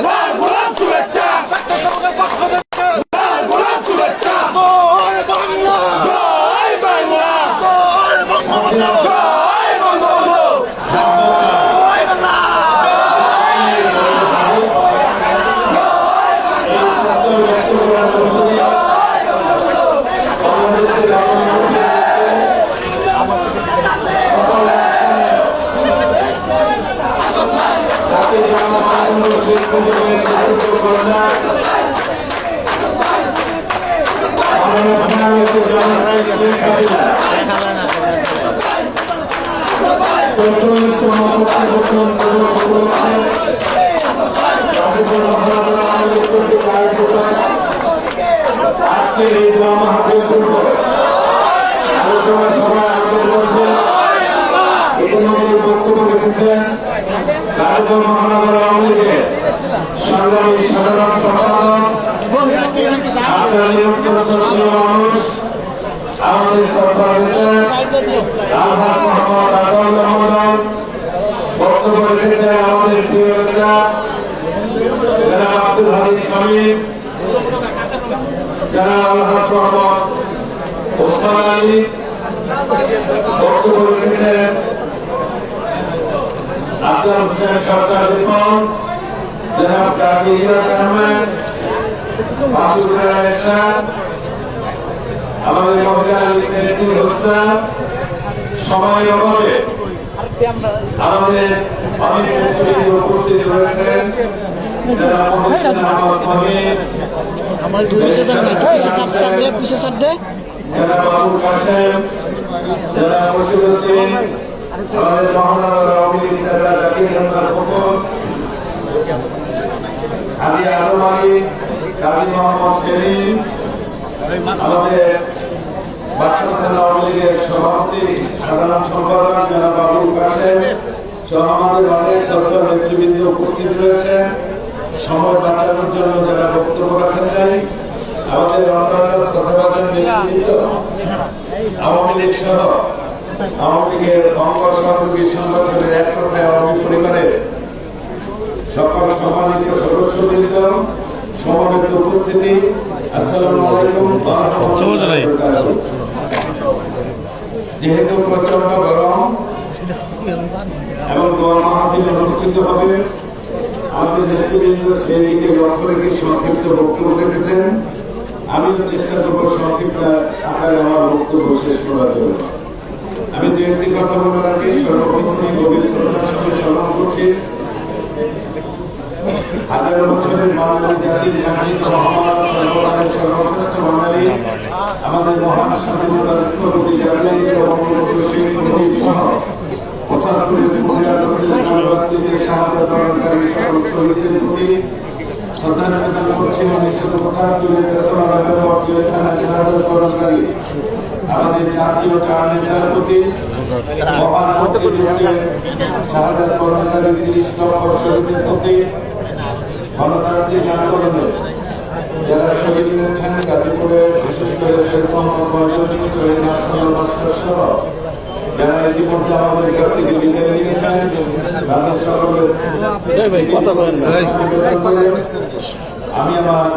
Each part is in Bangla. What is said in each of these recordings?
লাল গোলাপ শুভেচ্ছা স্বেচ্ছাসেবকের পক্ষ থেকে লাল গোলাপ শুভেচ্ছা জয় বাংলা জয় বাংলা জয় বঙ্গবন্ধু জয় বঙ্গবন্ধু জয় বাংলা বক্তব্য রেখেছেন রাজধানী মহানগর আওয়ামী লীগের সংগ্রামী সাধারণ সম্পাদক আপনার মানুষ আমাদের সরকার আলহাজ মোহাম্মদ আতাউল্লাহ মহোদয় বক্তব্য রেখেছেন আমাদের প্রিয় নেতা জনাব আব্দুল হাদী শামীম জনাব আলহাজ মোহাম্মদ ওসমান আলী বক্তব্য রেখেছেন আফজাল হোসেন সরকার রিপন জনাব কাজী ইলিয়াস আহমেদ মাসুদ রানা এরশাদ আমাদের মহিলা লীগের হোসনা সময় অভাবে আমাদের অনেক নেতৃবৃন্দ উপস্থিত রয়েছেন জনাব মহিউদ্দিন আহমদ মহিন জনাব আবুল কাসেম জনাব মুর্শিদউদ্দিন আমাদের মহানগর আওয়ামী লীগ নেতা জাকির হাসান খোকন হাজী আজম আলী কাজী মোহাম্মদ সেলিম আমাদের বাদশাহ থানা আওয়ামী লীগের সভাপতি সাধারণ সম্পাদক জনাব আবুল কাসেম সহ আমাদের অনেক সরকার নেতৃবৃন্দ উপস্থিত রয়েছেন। সময় বাঁচানোর জন্য যারা বক্তব্য রাখেন নাই আমাদের অন্যান্য শ্রদ্ধাভাজন নেতৃবৃন্দ আওয়ামী লীগ সহ আওয়ামী লীগের অঙ্গ সহযোগী সংগঠনের এক কথায় আওয়ামী পরিবারের সকল সম্মানিত সদস্যবৃন্দ সমবেত উপস্থিতি আসসালামু আলাইকুম। যেহেতু প্রচন্ড গরম এবং দোয়া মাহফিল অনুষ্ঠিত হবে আমাদের নেতৃবৃন্দ সেই দিকে লক্ষ্য রেখে সংক্ষিপ্ত বক্তব্য রেখেছেন। আমিও চেষ্টা করবো সংক্ষিপ্ত আকারে আমার বক্তব্য শেষ করার জন্য। আমি দু একটি কথা বলার আগে সর্বপ্রথমে গভীর শ্রদ্ধার সঙ্গে স্মরণ করছি হাজার বছরের বাঙালি জাতির জাতির মহান সর্বকালের সর্বশ্রেষ্ঠ বাঙালি আমাদের মহান স্বাধীনতার স্থপতি জাতীয় বঙ্গবন্ধু শেখ মুজিব সহ ৭৫ শাহাদাত বরণকারী সকল শহীদদের প্রতি শ্রদ্ধা নিবেদন করছি। ১৯৭৫ তেসরা নভেম্বর জেলখানায় শাহাদাত বরণকারী আমাদের জাতীয় চার নেতার প্রতি মহান মুক্তিযুদ্ধে শাহাদাত বরণকারী ৩০ লক্ষ শহীদের প্রতি গণতান্ত্রিক আন্দোলনে যারা শহীদ হয়েছেন গাজীপুরে বিশেষ করে শহীদ মাস্টার সহ যারা ইতিমধ্যে আমাদের কাছ থেকে বিদায় নিয়েছেন তাদের সকলের আমি আমার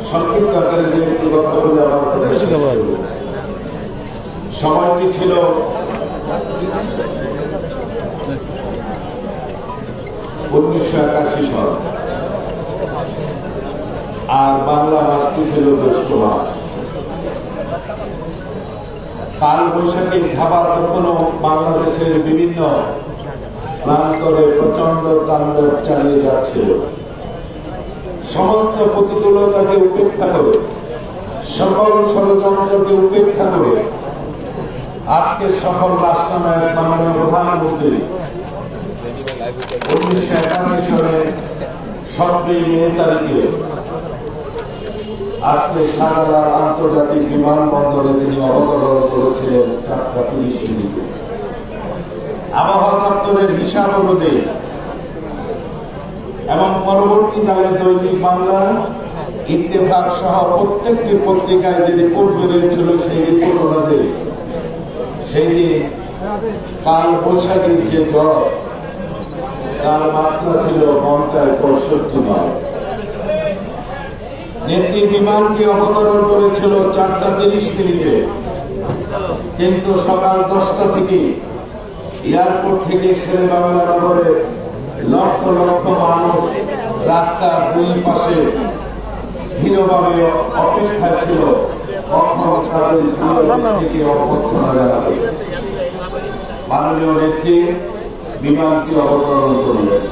সংক্ষিপ্ত আকারে যে একটু কথা বলে আমার সময়টি ছিল ১৯৮১ সাল আর বাংলা মাসটি ছিল জ্যৈষ্ঠ মাস। কাল বৈশাখীর খাবার কখনো বাংলাদেশের বিভিন্ন প্রান্তরে প্রচন্ড তাণ্ডব চালিয়ে যাচ্ছিল। সমস্ত প্রতিকূলতাকে উপেক্ষা করে সকল ষড়যন্ত্রকে উপেক্ষা করে আজকের সফল রাষ্ট্রনায়ক মাননীয় প্রধানমন্ত্রী ১৯৮১ সালে ৭ই মে তারিখে আজকে সারা আন্তর্জাতিক বিমানবন্দরে তিনি অবতরণ করেছিলেন ৪টা ৩০ মিনিটে। আবহাওয়া দপ্তরের হিসাব অনুযায়ী এবং পরবর্তীকালে দৈনিক বাংলা, ইত্তেফাক সহ প্রত্যেকটি পত্রিকায় যে রিপোর্ট বেরিয়েছিল সেই রিপোর্ট অনুযায়ী সেই দিন কাল বৈশাখীর যে জ্বর তার মাত্রা ছিল 65 নেত্রী বিমানটি অবতরণ করেছিল 4:30 কিন্তু সকাল 10টা থেকে এয়ারপোর্ট থেকে শেরেবাংলা নগরে লক্ষ লক্ষ মানুষ রাস্তার দুই পাশে ধীরভাবে অপেক্ষায় ছিল কখন তাদের থেকে অভ্যর্থনা জানাবে। মাননীয় নেত্রী বিমানটি অবতরণ করলেন।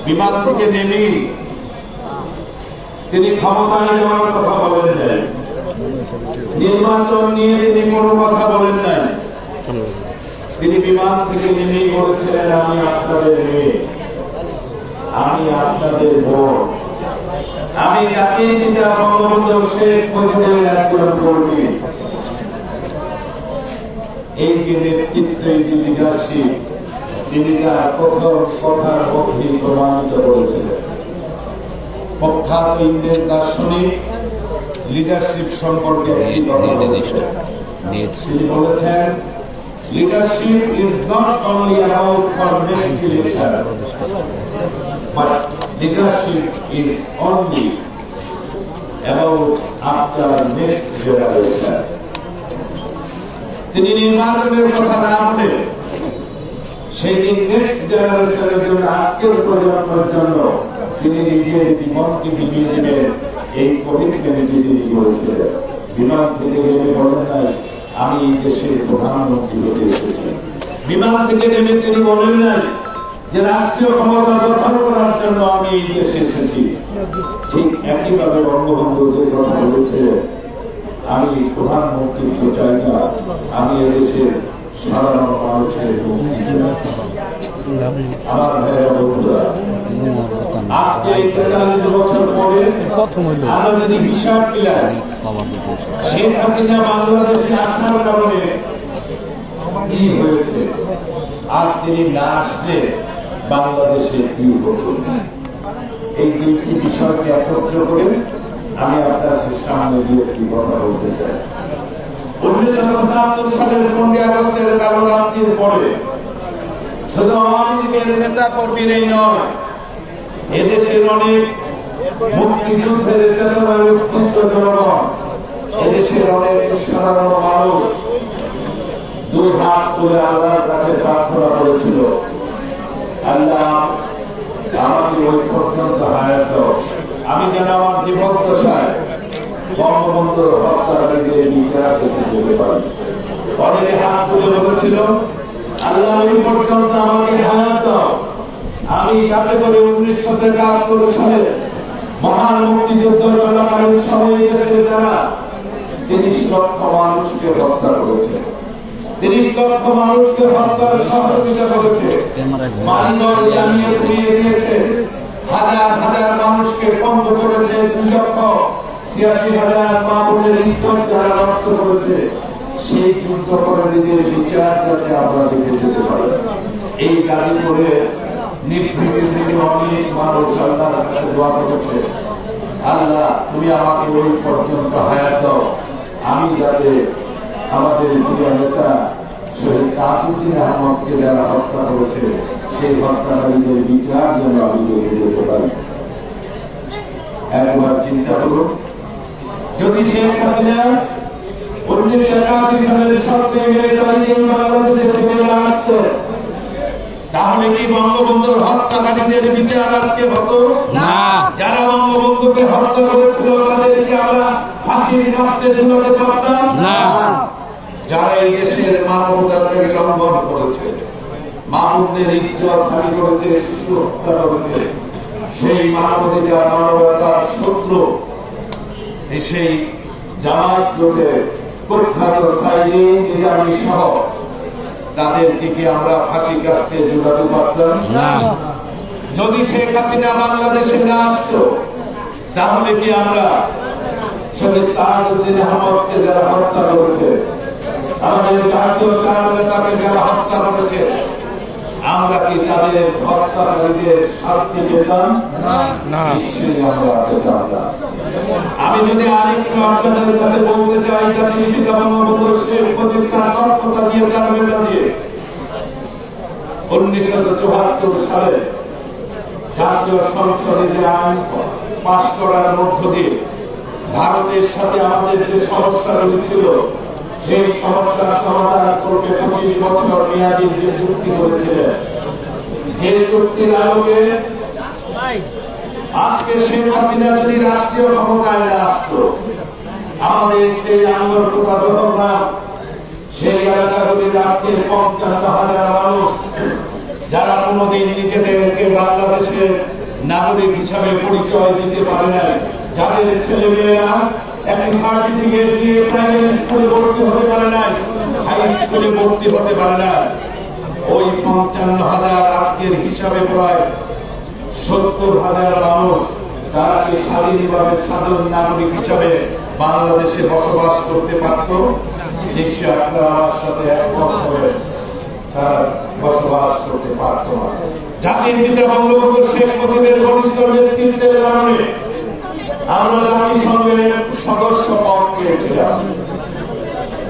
বিমান থেকে নেমেই তিনি ক্ষমতায় যাওয়ার কথা বলেন নাই, নির্বাচন নিয়ে তিনি কোনো কথা বলেন নাই। তিনি বিমান থেকে নেমেই বলেছিলেন, আমি আপনাদের মেয়ে, আমি আপনাদের বোন, আমি জাতির পিতা বঙ্গবন্ধু শেখ মুজিবের একজন কর্মী। এই যে নেতৃত্ব, এই যে লিডারশিপ, তিনি তার প্রথম কথার মধ্যেই প্রমাণিত করেছিলেন। প্রখ্যাত ইংরেজ দার্শনিক লিডারশিপ সম্পর্কে তিনি বলেছেন, leadership is not only about for next generation, but leadership is only about after next generation. তিনি নির্বাচনের কথা না বলে সেই দিন নেক্সট জেনারেশনের জন্য, আজকের প্রজন্মের জন্য তিনি নিজের জীবনকে বিলিয়ে দেবেন, এই কমিটমেন্ট তিনি করেছিলেন। বিমান থেকে নেমে বলেন নাই, আমি এই দেশের প্রধানমন্ত্রী হতে এসেছি। বিমান থেকে নেমে তিনি বলেন নাই যে রাষ্ট্রীয় ক্ষমতা দখল করার জন্য আমি এই দেশে এসেছি। ঠিক একইভাবে বঙ্গবন্ধু যে কথা বলেছিলেন, আমি প্রধানমন্ত্রীত্ব চাই না, আমি এদেশের সাধারণ মানুষের আমার ভাইয়েরা বন্ধুরা, আজকে ৪৩ বছর পরে আমরা যদি হিসাব মিলাই, শেখ হাসিনা বাংলাদেশে আসার কারণে কি হয়েছে, আর তিনি না আসলে বাংলাদেশে কি হতো, এই দুইটি বিষয়কে একত্র করে আমি আপনার সামনে দিয়ে একটি কথা বলতে চাই। 19৭৫ সালের 15 আগস্টের কালো রাত্রির পরে শুধু আওয়ামী লীগের নেতা কর্মীরাই নয়, এদেশের অনেক মুক্তিযুদ্ধের চেতনায় উদ্বুদ্ধ জনগণ, এদেশের অনেক সাধারণ মানুষ দুই হাত তুলে আল্লাহর কাছে প্রার্থনা করেছিল, আল্লাহ আমাকে ওই পর্যন্ত হায়াত দাও, আমি যেন আমার জীবদ্দশায় বঙ্গবন্ধুর হত্যাকারীদের বিচার করতে যেতে পারি। অনেকে হাত তুলে বলেছিল, আল্লাহ ওই পর্যন্ত আমাকে হায়াত দাও, আমি যাতে করে 19৭১ সালে মহান মুক্তিযুদ্ধ চলাকালীন সময়ে দেশের যারা ৩০ লক্ষ মানুষকে হত্যা করেছে, ৩০ লক্ষ মানুষকে হত্যার সহযোগিতা করেছে, মানবতার জানিয়ে পুড়িয়ে দিয়েছে, হাজার হাজার মানুষকে পঙ্গু করেছে, ২,৮৬,০০০ মা বোনের ইজ্জত যারা নষ্ট করেছে, সেই যুদ্ধ করে নিজের বিচার যাতে আমরা দেখে যেতে পারি, এই দাবি করে নিভৃতের থেকে অনেক মানুষ আল্লাহর কাছে দোয়া করেছে, আল্লাহ তুমি আমাকে ওই পর্যন্ত হায়াত দাও, আমি যাতে আমাদের প্রিয় নেতা শহীদ তাজউদ্দিন আহমদকে যারা হত্যা করেছে, সেই হত্যাকারীদের বিচার যেন আমি দেখে যেতে পারি। একবার চিন্তা করুন, যদি শেখ হাসিনা 1981 সালের 7 তারিখে বাংলাদেশে থেকে আসতো, তাহলে কি বঙ্গবন্ধুর হত্যাকারীদের বিচার আজকে হতো না? যারা বঙ্গবন্ধুকে হত্যা করেছিল তাদেরকে আমরা ফাঁসির কাস্টে ঝুলাতে পারতাম না? যারা এই দেশের মানবতাকে লঙ্ঘন করেছে, মানবদের ইজ্জত হানি করেছে, শিশু হত্যা করেছে, সেই মানবাধিকার মানবতার শত্রু সেই জামায়াত জোটের প্রখ্যাত সাইদি নিজামী সহ তাদেরকে কি আমরা ফাঁসি কাস্টে ঝুলাতে পারতাম না? যদি শেখ হাসিনা বাংলাদেশে না আসতো, তাহলে কি আমরা শহীদ তাজউদ্দিন আহমদকে যারা হত্যা করেছে, আমাদের জাতীয় চার নেতাকে যারা হত্যা করেছে, আমরা কি তাদের হত্যাকারীদের শাস্তি পেতাম না? নিশ্চয়ই আমরা পেতাম না। আমি যদি আরেকটু আপনাদের কাছে বলতে চাই, জাতির পিতা বঙ্গবন্ধু শেখ মুজিব তার দক্ষতা দিয়ে, তার মেধা দিয়ে 1974 সালে জাতীয় সংসদে যে আইন পাশ করার মধ্য দিয়ে ভারতের সাথে আমাদের যে সমস্যাগুলি ছিল সেই সমস্যার সমাধান করতে 25 বছর মেয়াদী যে চুক্তি করেছিলেন, যে চুক্তির আলোকে আজকে শেখ হাসিনা যদি রাষ্ট্রীয় ক্ষমতায় না আসতো, আমাদের সেই আন্দোলনরা সেই এলাকাগুলির আজকের 55,000 মানুষ যারা কোনোদিন নিজেদেরকে বাংলাদেশের নাগরিক হিসাবে পরিচয় দিতে পারে না, যাদের ছেলেমেয়েরা একটি সার্টিফিকেট দিয়ে প্রাইমারি স্কুলে ভর্তি হতে পারে না, হাই স্কুলে ভর্তি হতে পারে না, ওই 55,000 আজকের হিসাবে প্রায় 70,000 মানুষ তারা কি স্বাধীনভাবে সাধারণ নাগরিক হিসাবে বাংলাদেশে বসবাস করতে পারত? নিশ্চয় আপনারা আমার সাথে একমত হবে, তারা বসবাস করতে পারত না। জাতির পিতা বঙ্গবন্ধু শেখ মুজিবের ঘনিষ্ঠ নেতৃত্বের কারণে আমরা জাতিসংঘের সদস্য পদ পেয়েছিলাম।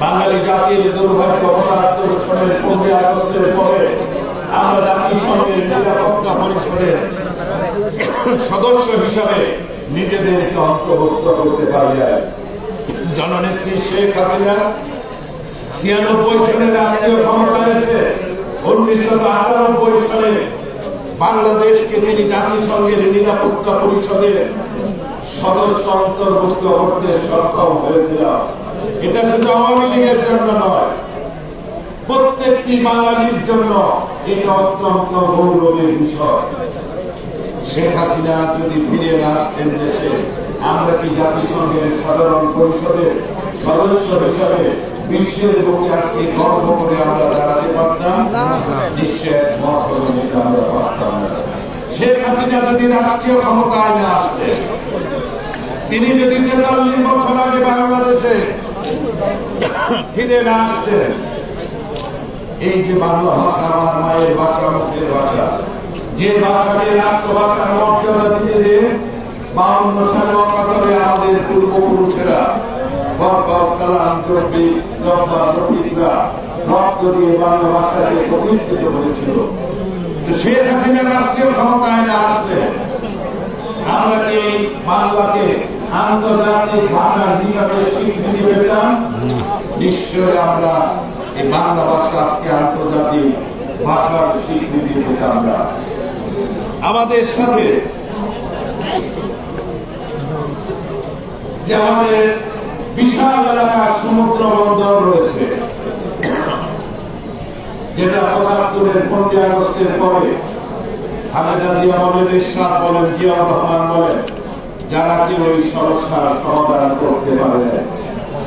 বাঙালি জাতির দুর্ভাগ্য ৭৫ সনের 15 আগস্টের পরে আমরা জাতিসংঘের নিরাপত্তা পরিষদের সদস্য হিসাবে নিজেদেরকে অন্তর্ভুক্ত করতে পারি নাই। জননেত্রী শেখ হাসিনা 96 সনে রাষ্ট্রীয় ক্ষমতায় এসে 1998 সালে বাংলাদেশকে তিনি জাতিসংঘের নিরাপত্তা পরিষদের সদস্য অন্তর্ভুক্ত করতে সক্ষম হয়েছিল। এটা শুধু আওয়ামী লীগের জন্য নয়, প্রত্যেকটি বাঙালির জন্য এটা অত্যন্ত গৌরবের বিষয়। শেখ হাসিনা যদি ফিরে না আসতেন দেশে, আমরা কি জাতিসংঘের সাধারণ পরিষদের সদস্য হিসাবে বিশ্বের বুকে আজকে গর্ব করে আমরা দাঁড়াতে পারতাম? নিশ্চয় মত হলে আমরা পারতাম না। শেখ হাসিনা যদি রাষ্ট্রীয় ক্ষমতায় না আসতেন, তিনি যদি 43 বছর আগে বাংলাদেশে ফিরে না আসতেন, এই যে বাংলা ভাষা আমার মায়ের ভাষা, মুখের ভাষা, যে ভাষাকে রাষ্ট্রভাষার মর্যাদা দিতে যে 52 সালে অকাতরে আমাদের পূর্বপুরুষেরা রক্ত দিয়ে বাংলা ভাষাকে প্রতিষ্ঠিত করেছিল, তো শেখ হাসিনা রাষ্ট্রীয় ক্ষমতায় না আসলে আমরা কি বাংলাকে আন্তর্জাতিক ভাষা হিসাবে স্বীকৃতি পেতাম? নিশ্চয় আমরা এই বাংলা ভাষা আজকে আন্তর্জাতিক ভাষার স্বীকৃতি পেতাম না। আমাদের সাথে যে আমাদের বিশাল এলাকার সমুদ্র বন্দর রয়েছে, যেটা 75-এর 15 আগস্টের পরে খালেদা জিয়া বলেন, এরশাদ বলেন, জিয়াউর রহমান বলেন, যারা কি ওই সমস্যার সমাধান করতে পারে।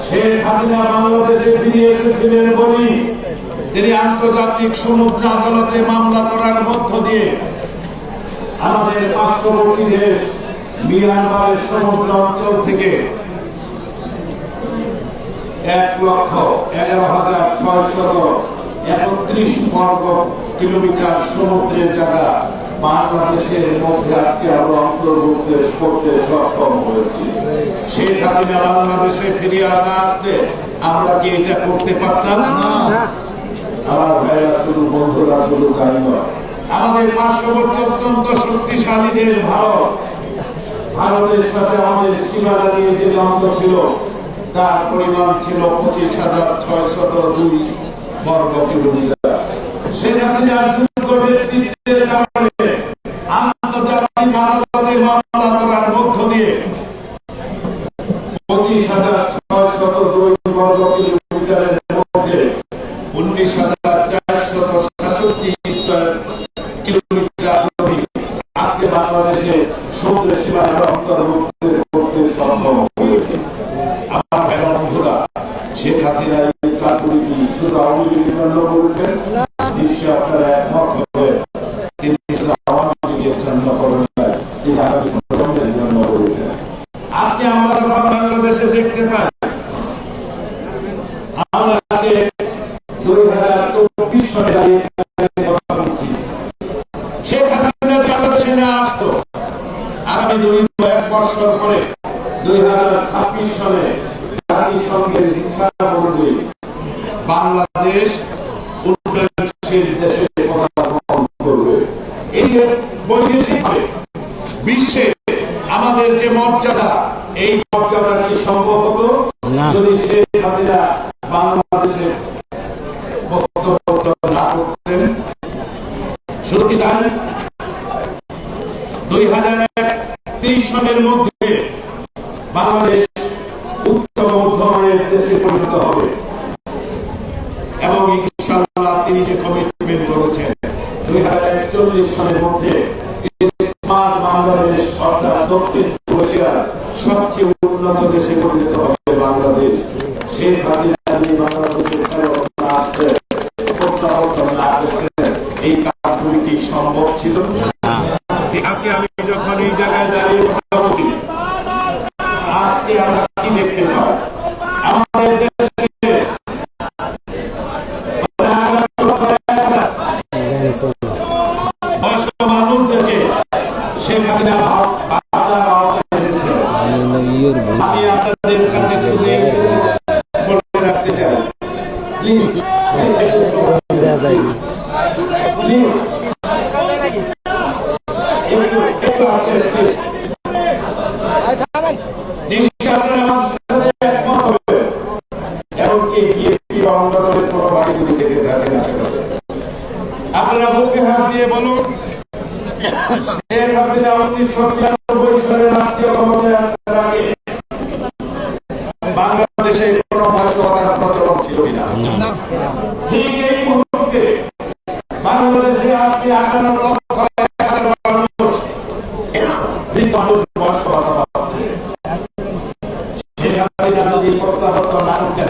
শেখ হাসিনা বাংলাদেশে ফিরে এসেছিলেন বলি তিনি আন্তর্জাতিক সমুদ্র আদালতে মামলা করার মধ্য দিয়ে আমাদের পার্শ্ববর্তী দেশ মিয়ানমারের সমুদ্র অঞ্চল থেকে 1,11,631 বর্গ কিলোমিটার সমুদ্রের জায়গা বাংলাদেশের মধ্যে আজকে আরো অন্তর্ভুক্ত করতে সক্ষম হয়েছি। শেখ হাসিনা বাংলাদেশে ফিরিয়ে না আসলে আমরা কি এটা করতে পারতাম? আমার ভাইরা, শুধু বন্ধুরা, শুধু গাড়ি নয়, আমাদের পার্শ্ববর্তী অত্যন্ত শক্তিশালী দেশ ভারত, ভারতের সাথে আমাদের সীমানা নিয়ে যে দ্বন্দ্ব ছিল তার পরিমাণ ছিল 25,602 বর্গ কিলোমিটার। শেখ হাসিনার যোগ্য নেতৃত্বের কারণে আন্তর্জাতিক আদালতে মামলা করার মধ্য দিয়ে 25,602 বর্গ কিলোমিটারের মধ্যে 19,467 কিলোমিটার আজকে বাংলাদেশে সমুদ্র সীমানার অন্তর্ভুক্ত করতে সক্ষম হয়েছে। আমার ভাইরা, বন্ধুরা, শেখ হাসিনা এই কাজগুলি কি শুধু আওয়ামী লীগের জন্য করেছেন? নিশ্চয় আপনারা একমত হবে, তিনি শুধু আওয়ামী লীগের জন্য করেন নাই, তিনি আগামী প্রজন্মের জন্য করেছেন। আজকে আমরা যখন বাংলাদেশে দেখতে পাই, আমরা আজকে 2024 সালে দাঁড়িয়ে কথা বলছি, শেখ হাসিনা বাংলাদেশে না আসতো, আগামী 1 বছর পরে 2026 সালে জাতিসংঘের হিসাব অনুযায়ী বাংলাদেশ উন্নয়নশীল দেশে পদার্পণ আমাদের যে মর্যাদা, এই মর্যাদা কি সম্ভব হতো যদি শেখ হাসিনা বাংলাদেশে বক্তব্য না করতেন? শুধু কি জানেন 2031 সালের মধ্যে বাংলাদেশ উচ্চ মধ্যমানের দেশে পরিণত হবে এবং ইনশাআল্লাহ তিনি যে কমিটমেন্ট করেছেন 2041 সালের মধ্যে স্মার্ট বাংলাদেশ অর্থাৎ দক্ষিণ এশিয়ার সবচেয়ে উন্নত দেশে পরিণত হবে বাংলাদেশ। শেখ হাসিনা বাংলাদেশের এই কাজগুলি কি সম্ভব ছিল? আজকে আমি যখন এই জায়গায় দাঁড়িয়ে কথা বলছি, আজকে আমরা কি দেখতে পাই? আমাদের দেশে মানুষদেরকে শেখ হাসিনা আমি আপনাদের কাছে বলে রাখতে চাই, প্লিজ আপনারা বুকে হাত দিয়ে বলুন, শেখ হাসিনা 1996 সালে রাষ্ট্রীয় ক্ষমতায় আসার আগে বাংলাদেশে কোনো ভয়ঙ্কর প্রচলন ছিল না। ঠিক এই মুহূর্তে বাংলাদেশে আজকে 58 লক্ষ মানুষ বসবাস করছে। শেখ হাসিনা যদি প্রত্যাবর্তন না করতেন,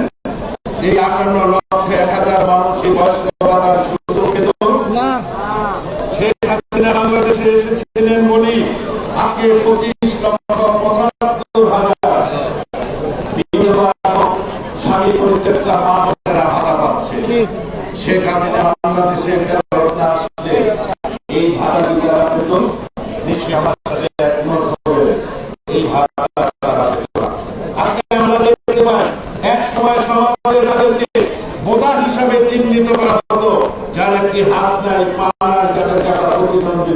এই 58 লক্ষ 1000 মানুষ এই বয়স্ক ভাতার সুযোগ পেত না। শেখ হাসিনা বাংলাদেশে এসেছিলেন বলি আজকে 25,75,000 স্বামী পরিত্যক্তা মা বোনেরা ভাতা পাচ্ছে। শেখ হাসিনা বাংলাদেশে ফেরত না আসলে এই ভাতা যদি তারা পেত, নিশ্চয়ই আমার সাথে একমত হবে, এই ভাতা তারা পেত না। আজকে আমরা দেখতে পাই এক সময় সমাজের তাদেরকে বোঝা হিসাবে চিহ্নিত করা হতো, যার একটি হাত নাই, পা নাই, যাদের টাকা প্রতিবন্ধী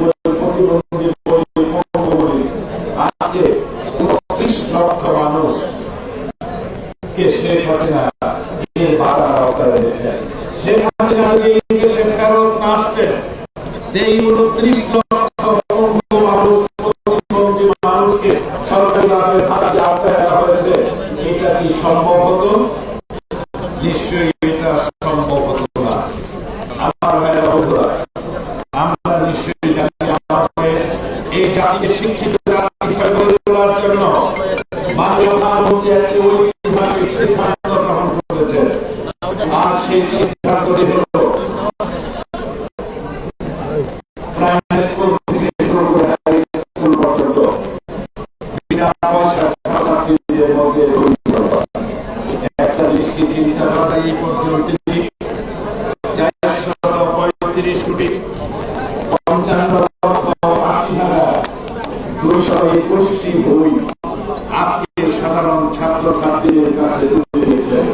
আজকে 30 লক্ষ মানুষ কে শেখ হাসিনা এই বাধা আওতায় এনেছেন। শেখ হাসিনা যদি এই দেশে ফেরত না আসতেন, এই 29 লক্ষ মানুষ প্রতিবন্ধী মানুষকে সরকারিভাবে ভাতার আওতায় আনা হয়েছে, এটা কি সম্ভব হতো? নিশ্চয়ই এটা সম্ভব হতো না। আমার ভাইয়েরা বন্ধুরা, আমরা নিশ্চয়ই জানি আমাদের এই জাতিকে শিক্ষিত জাতি হিসেবে গড়ে তোলার জন্য মাননীয় প্রধানমন্ত্রী একটি ঐতিহাসিক সিদ্ধান্ত গ্রহণ করেছেন। আর সেই সিদ্ধান্তটি হল প্রাইমারি স্কুল থেকে শুরু করে হাই স্কুল পর্যন্ত বিনা পয়সা ছাত্রছাত্রীদের মধ্যে একটা দৃষ্টি চিন্তা করা এই পর্যন্ত 435 কোটি 55,80,221টি বই আজকে সাধারণ ছাত্রছাত্রীদের কাছে তুলে দিয়েছেন।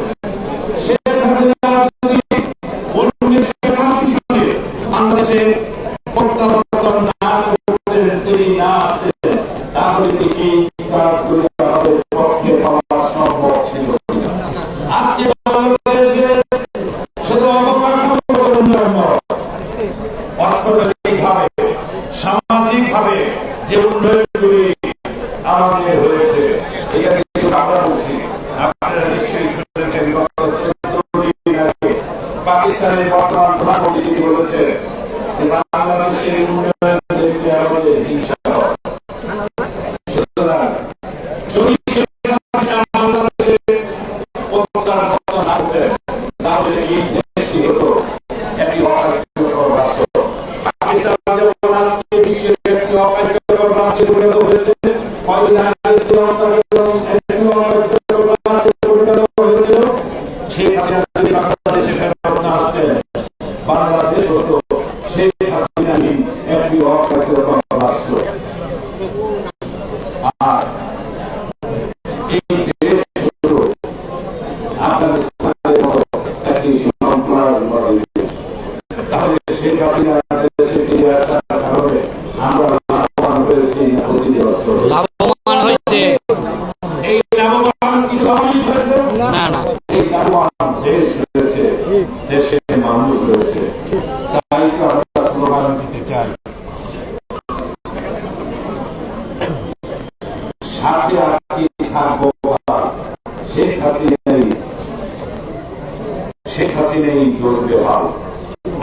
শেখ হাসিনা যদি 1981 সালে বাংলাদেশে প্রত্যাবর্তন না করতেন, তিনি না আসতেন, তাহলে এই কাজগুলি আমাদের পক্ষে পাওয়া সম্ভব ছিল। আজকে বাংলাদেশে শুধু অবকাঠামোগত উন্নয়ন নয়, অর্থনৈতিকভাবে সামাজিকভাবে যে উন্নয়নগুলি আমাদের হয়েছে, এটা কিন্তু আমরা বলছি, আপনারা নিশ্চয়ই শুনেছেন গত 14 দিন আগে পাকিস্তানের বর্তমান প্রধানমন্ত্রী তিনি বলেছেন যে বাংলাদেশের উন্নয়ন দেখতে আমাদের হিংসা হয়। সুতরাং যদি বাংলাদেশে প্রত্যাবর্তন না করতেন, তাহলে এই দেশটি হতো একটি অকার্যকর রাষ্ট্র। পাকিস্তান যেমন আজকে বিশ্বের একটি অকার্যকর রাষ্ট্রে পরিণত হয়েছে, শেখ হাসিনা যদি বাংলাদেশে ফেরত না আসতেন, বাংলাদেশ হতো শেখ হাসিনাহীন একটি অকার্যকর রাষ্ট্র। আর এই দেশ হতো আফগানিস্তানের মতো একটি সন্ত্রাসবাদী দেশ। তাহলে শেখ হাসিনা দেশে ফিরে আসার কারণে আমরা লাভবান হয়েছি না ক্ষতিগ্রস্ত? সাথে আছি থাকবো শেখ হাসিনাই ধরবে ভালো।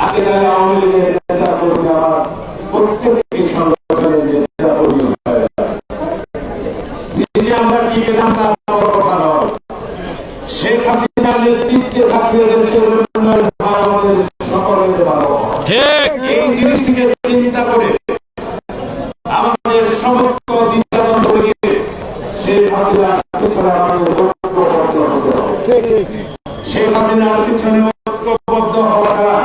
আজকে যারা আওয়ামী লীগের নেতা কর্মী আমার প্রত্যেকটি সংগঠনের নেতা কর্মী নিজে আমরা কি পেলাম তার কথা নয়, শেখ হাসিনার নেতৃত্বে থাকবে দেশের উন্নয়ন আমাদের সকলের ভালো। এই জিনিসটিকে চিন্তা করে আমাদের সমস্ত চিন্তা বন্ধ করে শেখ হাসিনার পিছনে আমাদের ঐক্যবদ্ধ হতে হবে। শেখ হাসিনার পিছনে ঐক্যবদ্ধ হওয়া ছাড়া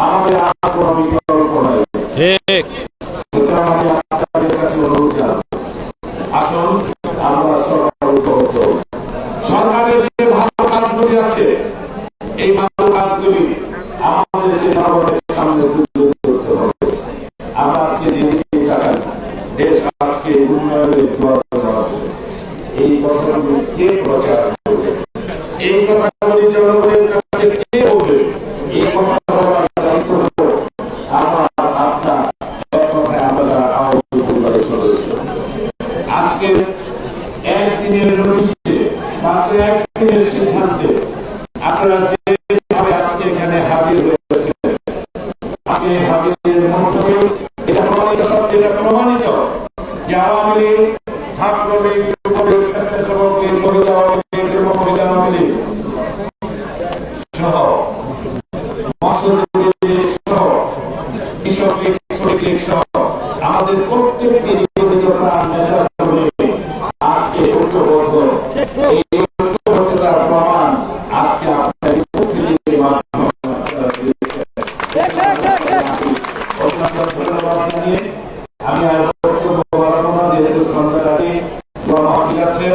আমাদের আর কোনো বিকল্প নাই। সুতরাং আমি আপনাদের কাছে অনুরোধ জানাবো, আসুন আমরা সরকার ঐক্যবদ্ধ হই। সরকারের যে ভালো কাজগুলি আছে এই ভালো কাজগুলি আমাদেরকে জনগণের সামনে তুলে ধরতে হবে। আমরা আজকে যেদিকে তাকাই দেশ আজকে উন্নয়নের জোয়ার আছে, এই কথাগুলি কে প্রচার করবে, এই কথাগুলি জনগণের কাছে কে বলবে, এই কথা বলার দায়িত্ব হলো আমার আপনার, এক কথায় আমরা আওয়ামী পরিবারের সদস্য। আজকে একদিনের নোটিশে মাত্র একদিনের সিদ্ধান্তে আপনারা যেভাবে আজকে এখানে হাজির হয়েছেন, আজকে হাজিরের মধ্যে এটা প্রমাণিত যে আওয়ামী লীগ, ছাত্রলীগ, যুবলীগ, স্বেচ্ছাসেবক লীগ, মহিলা আওয়ামী লীগ, যুব মহিলা আওয়ামী লীগ সহ মৎস্যজীবী লীগ সহ কৃষক লীগ, শ্রমিক লীগ সহ আমাদের প্রত্যেকটি নিবেদিত প্রাণ নেতা কর্মী আজকে ঐক্যবদ্ধ। এই ঐক্যবদ্ধতার প্রমাণ আজকে আপনার উপস্থিতির মাধ্যমে আমি আর বক্তব্য বাড়াবো না, যেহেতু সন্ধ্যার আগে মহামিল আছে।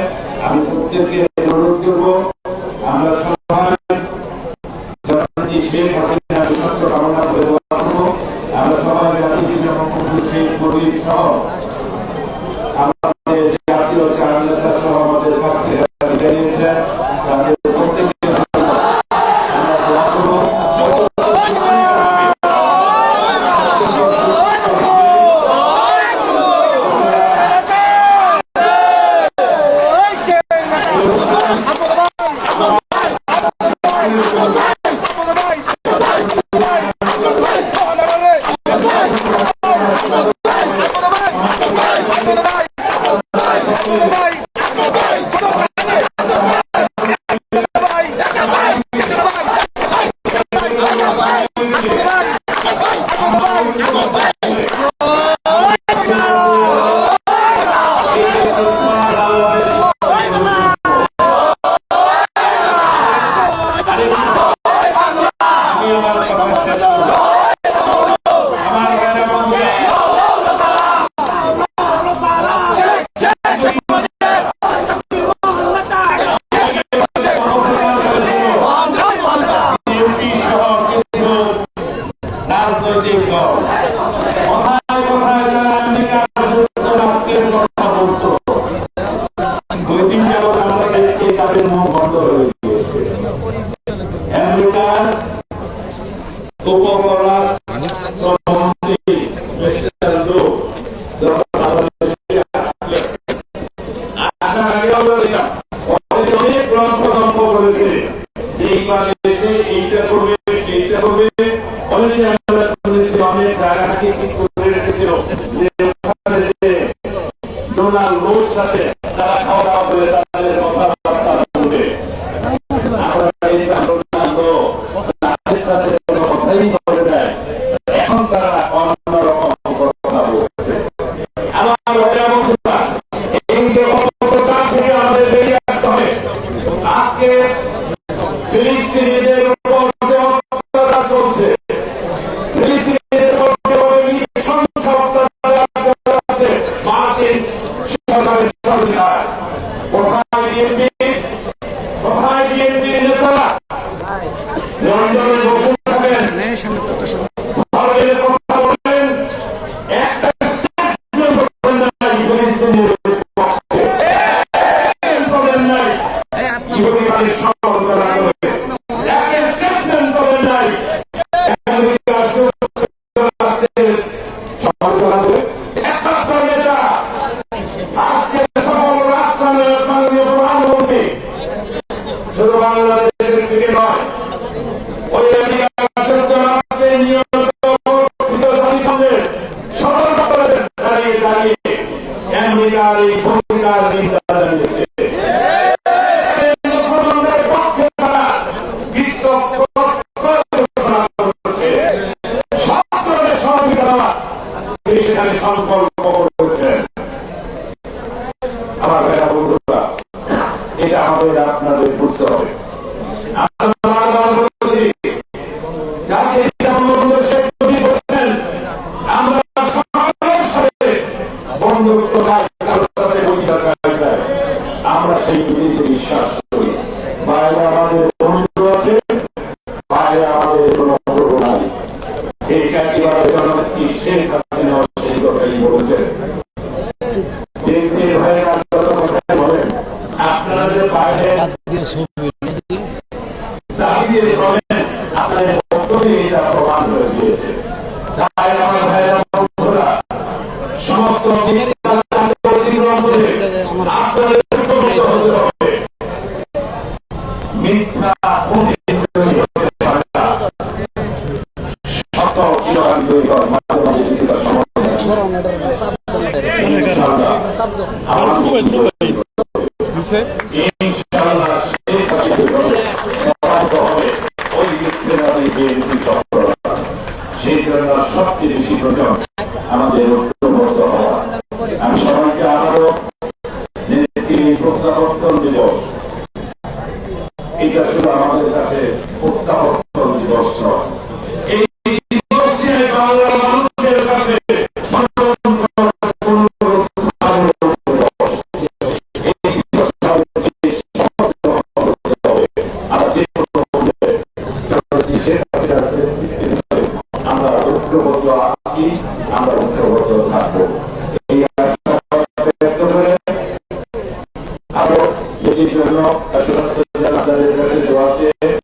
আমি প্রত্যেককে অনুরোধ করবো আমরা সবাই জননেত্রী শেখ হাসিনার সুস্বাস্থ্য কামনা করে দোয়া করবো। আমরা সবাই জাতির মুখ্যমন্ত্রী শেখ মুজিব সহ আমাদের জাতীয় চার নেতা সহ আমাদের কাছ থেকে জানিয়েছেন তাদের প্রত্যেককে আমরা দোয়া করবো। রাজনৈতিক দল কথায় কথায় যারা আমেরিকার যুক্তরাষ্ট্রের কথা বলতো, 2 দিন যাবৎ আমরা দেখছি তাদের মুখ বন্ধ হয়ে গিয়েছে। আমেরিকার উপপররাষ্ট্রমন্ত্রী মিস্টার জো যখন বাংলাদেশে আসলেন, আসার আগে অনেক প্রকল্প করেছে, এইবারে এসে এইটা করবে সেইটা করবে, অনেকে আমরা শুনেছি অনেক জায়গাকে ঠিক করে রেখেছিল যে ডোনাল্ড রোজ সাথে তারা খাওয়া দাওয়া করে তাদের কথাবার্তা বলবে। আমরা তাদের সাথে কোনো কথাই বলে দেয়, এখন তারা অন্যরকম কথা বলছে। আমার অভিভাবকরা এই যে অপপ্রচার থেকে আমাদের বেরিয়ে আসতে হবে। আজকে ফিলিস্তিনিদের উপর যে অত্যাচার চলছে, ফিলিস্তিনিদের মধ্যে মার্কিন সরকারের সরকার কোথায় বিএনপি নেতারা লন্ডনে বসে থাকেন, ভারতের কথা বলেন, একটা স্টেটমেন্ট করেন নাই ফিলিস্তিনের পক্ষে, করেন নাই ইহুদিবাদের সমালোচনা করে, একটা স্টেটমেন্ট করেন নাই আমেরিকার যুক্তরাষ্ট্রের সমালোচনা করে। একমাত্র নেতা আজকে আমেরিকার এই ভূমিকার নিন্দা জানিয়েছে। মুসলমানদের পক্ষে তারা ছাত্রদের সহযোগিতা সেখানে সংকল্প করেছেন। আমার ভাইরা বন্ধুরা, এটা আমাদের আপনাদের বুঝতে হবে। আমরা সেই নীতিতে বিশ্বাস করি। বাইরে আমাদের বন্ধু আছে, বাইরে আমাদের কোন গ্রহ নাই। এইটা কিভাবে জননেত্রী শেখ হাসিনা সেই কথাই বলেছেন। বলেন আপনারা যে বাইরে আপনাদের বক্তব্যে এটা প্রমাণ হয়ে গিয়েছে। তাই আমার ভাইরা বন্ধুরা, সমস্ত অতিক্রম করে আপনাদের মিথ্যা সেই জন্য সবচেয়ে বেশি প্রয়োজন আমাদের ঐক্যবদ্ধ হওয়া। আমি সবাইকে আবারও প্রত্যাবর্তন দিবস, এটা শুধু আমাদের কাছে প্রত্যাবর্তন দিবস নয়, এই দিবসে বাংলার মানুষের কাছে আমরা ঐক্যবদ্ধ আছি, আমরা ঐক্যবদ্ধ থাকবো। এই ব্যক্ত করে আরো এটির জন্য আপনাদের কাছে দোয়া চেয়ে